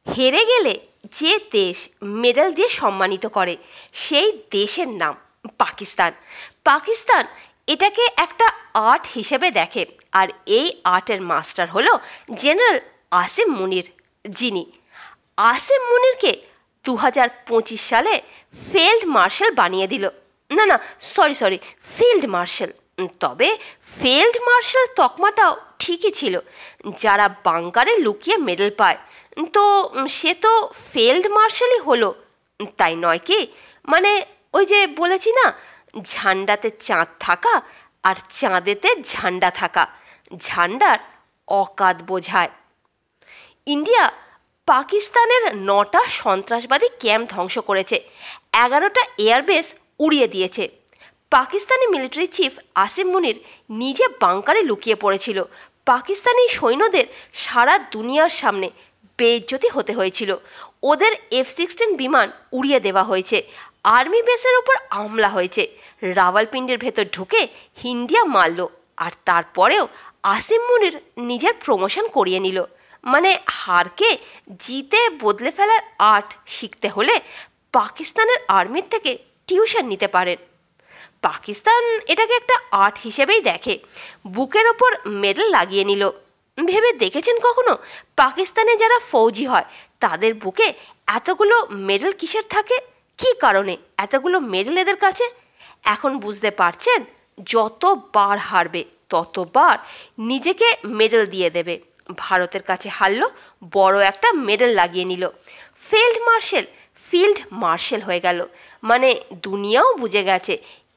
হেরে গেলে যে দেশ মেডেল দিয়ে সম্মানিত করে সেই দেশের নাম পাকিস্তান। পাকিস্তান এটাকে একটা আর্ট হিসেবে দেখে, আর এই আর্টের মাস্টার হলো জেনারেল আসিম মুনির, যিনি আসিম মুনিরকে 2025 সালে ফিল্ড মার্শাল বানিয়ে দিল। না না, সরি, ফিল্ড মার্শাল। তবে ফিল্ড মার্শাল তকমাটাও ঠিকই ছিল। যারা বাংকারে লুকিয়ে মেডেল পায় তো সে তো ফিল্ড মার্শালই হলো, তাই নয় কি? মানে ওই যে বলেছি না, ঝান্ডাতে চাঁদ থাকা আর চাঁদেতে ঝান্ডা থাকা, ঝান্ডার অকাত বোঝায়। ইন্ডিয়া পাকিস্তানের 9টা সন্ত্রাসবাদী ক্যাম্প ধ্বংস করেছে, 11টা এয়ারবেস উড়িয়ে দিয়েছে। পাকিস্তানি মিলিটারি চিফ আসিম মুনির নিজে বাংকারে লুকিয়ে পড়েছিল। পাকিস্তানি সৈন্যদের সারা দুনিয়ার সামনে বেইজ্জতি হতে হয়েছিল। ওদের F-16 বিমান উড়িয়ে দেওয়া হয়েছে, আর্মি বেসের ওপর হামলা হয়েছে, রাওয়ালপিন্ডির ভেতর ঢুকে হিন্দিয়া মারল, আর তারপরেও আসিম মুনির নিজের প্রমোশন করিয়ে নিল। মানে হারকে জিতে বদলে ফেলার আর্ট শিখতে হলে পাকিস্তানের আর্মির থেকে টিউশন নিতে পারেন। পাকিস্তান এটাকে একটা আর্ট হিসেবেই দেখে, বুকের ওপর মেডেল লাগিয়ে নিল। ভেবে দেখেছেন কখনো পাকিস্তানে যারা ফৌজি হয় তাদের বুকে এতগুলো মেডেল কিসের থাকে? কি কারণে এতগুলো মেডেল এদের কাছে? এখন বুঝতে পারছেন? যতবার হারবে ততবার নিজেকে মেডেল দিয়ে দেবে। ভারতের কাছে হারলো, বড় একটা মেডেল লাগিয়ে নিল, ফিল্ড মার্শাল হয়ে গেল। মানে দুনিয়াও বুঝে গেছে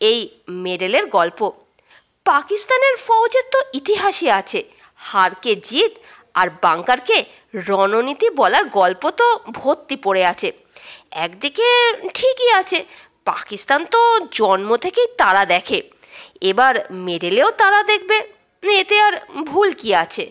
এই মেডেলের গল্প। পাকিস্তানের ফৌজের তো ইতিহাসই আছে, হারকে জিত আর বাংকারকে রণনীতি বলার গল্প তো ভর্তি পড়ে আছে। একদিকে ঠিকই আছে, পাকিস্তান তো জন্ম থেকেই তারা দেখে, এবার মেডেলেও তারা দেখবে, এতে আর ভুল কি আছে?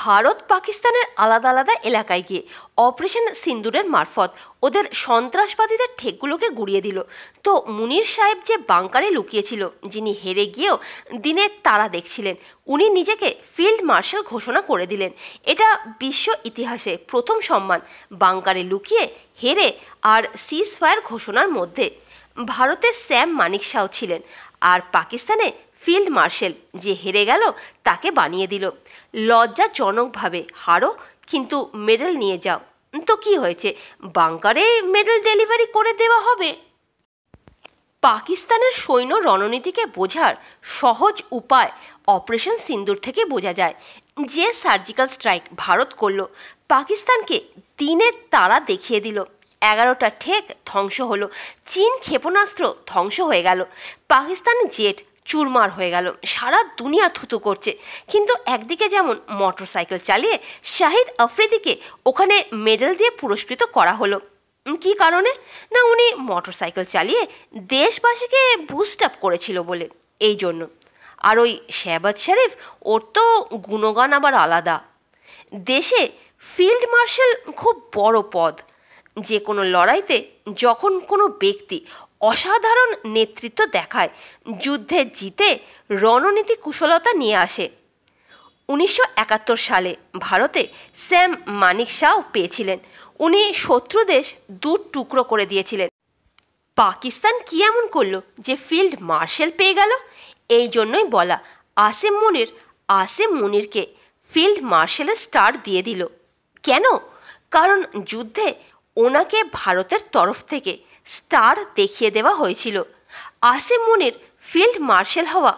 ভারত পাকিস্তানের আলাদা আলাদা এলাকায় গিয়ে অপারেশন সিন্দুরের মারফত ওদের সন্ত্রাসবাদীদের ঠেকগুলোকে গুড়িয়ে দিল। তো মুনির সাহেব যে বাংকারে লুকিয়েছিল, যিনি হেরে গিয়েও দিনের তারা দেখছিলেন, উনি নিজেকে ফিল্ড মার্শাল ঘোষণা করে দিলেন। এটা বিশ্ব ইতিহাসে প্রথম সম্মান, বাংকারে লুকিয়ে হেরে আর সিজ ফায়ার ঘোষণার মধ্যে। ভারতে স্যাম মানিকশাও ছিলেন, আর পাকিস্তানে ফিল্ড মার্শাল যে হেরে গেল তাকে বানিয়ে দিল। লজ্জাজনকভাবে হারো কিন্তু মেডেল নিয়ে যাও, তো কি হয়েছে, বাংকারে মেডেল ডেলিভারি করে দেওয়া হবে। পাকিস্তানের সৈন্য রণনীতিকে বোঝার সহজ উপায় অপারেশন সিন্দুর থেকে বোঝা যায়। যে সার্জিক্যাল স্ট্রাইক ভারত করলো, পাকিস্তানকে দিনের তারা দেখিয়ে দিল। 11টা ঠেক ধ্বংস হলো, চীন ক্ষেপণাস্ত্র ধ্বংস হয়ে গেল, পাকিস্তানি জেট চুরমার হয়ে গেল, সারা দুনিয়া থুতু করছে। কিন্তু একদিকে যেমন মোটরসাইকেল চালিয়ে শাহিদ আফ্রিদিকে ওখানে মেডেল দিয়ে পুরস্কৃত করা হলো। কি কারণে? না, উনি মোটরসাইকেল চালিয়ে দেশবাসীকে বুস্ট আপ করেছিল বলে, এই জন্য। আর ওই শেহবাজ শরীফ, ওর তো গুণগান আবার আলাদা। দেশে ফিল্ড মার্শাল খুব বড় পদ। যে কোনো লড়াইতে যখন কোনো ব্যক্তি অসাধারণ নেতৃত্ব দেখায়, যুদ্ধে জিতে রণনীতি কুশলতা নিয়ে আসে। 1971 সালে ভারতে স্যাম মানিকশাও পেয়েছিলেন। উনি শত্রু দেশ দু টুকরো করে দিয়েছিলেন। পাকিস্তান কি এমন করলো যে ফিল্ড মার্শাল পেয়ে গেল? এই জন্যই বলা, আসিম মুনিরকে ফিল্ড মার্শালের স্টার দিয়ে দিল। কেন? কারণ যুদ্ধে ওনাকে ভারতের তরফ থেকে স্টার দেখিয়ে দেওয়া হয়েছিল। আসিম মুনির ফিল্ড মার্শাল হওয়া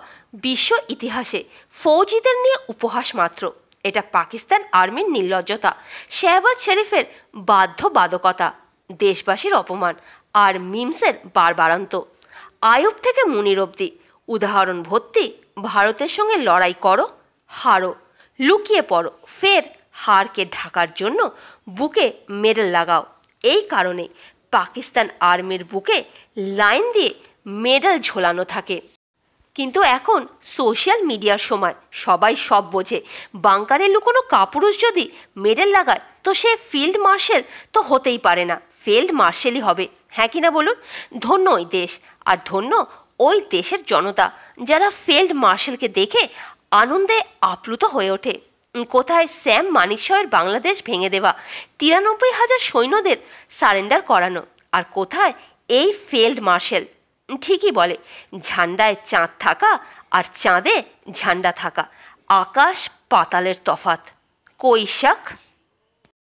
বিশ্ব ইতিহাসে ফৌজিদের নিয়ে উপহাস মাত্র। এটা পাকিস্তান আর্মির নির্লজ্জতা, শেহবাজ শরীফের বাধ্যবাধকতা, দেশবাসীর অপমান আর মিমসের বারবারান্ত। আইয়ুব থেকে মুনির অবধি উদাহরণ ভর্তি। ভারতের সঙ্গে লড়াই করো, হারো, লুকিয়ে পড়ো, ফের হারকে ঢাকার জন্য বুকে মেডেল লাগাও। এই কারণে পাকিস্তান আর্মির বুকে লাইন দিয়ে মেডেল ঝোলানো থাকে। কিন্তু এখন সোশ্যাল মিডিয়ার সময় সবাই সব বোঝে। বাংকারে লুকোনো কাপুরুষ যদি মেডেল লাগায় তো সে ফিল্ড মার্শাল তো হতেই পারে না, ফিল্ড মার্শালই হবে। হ্যাঁ কিনা বলুন? ধন্য ওই দেশ, আর ধন্য ওই দেশের জনতা যারা ফিল্ড মার্শালকে দেখে আনন্দে আপ্লুত হয়ে ওঠে। কোথায় স্যাম মানিকশয়ের বাংলাদেশ ভেঙে দেওয়া 93,000 সৈন্যদের সারেন্ডার করানো, আর কোথায় এই ফিল্ড মার্শাল? ঠিকই বলে, ঝান্ডায় চাঁদ থাকা আর চাঁদে ঝান্ডা থাকা আকাশ পাতালের তফাত। কই শাক।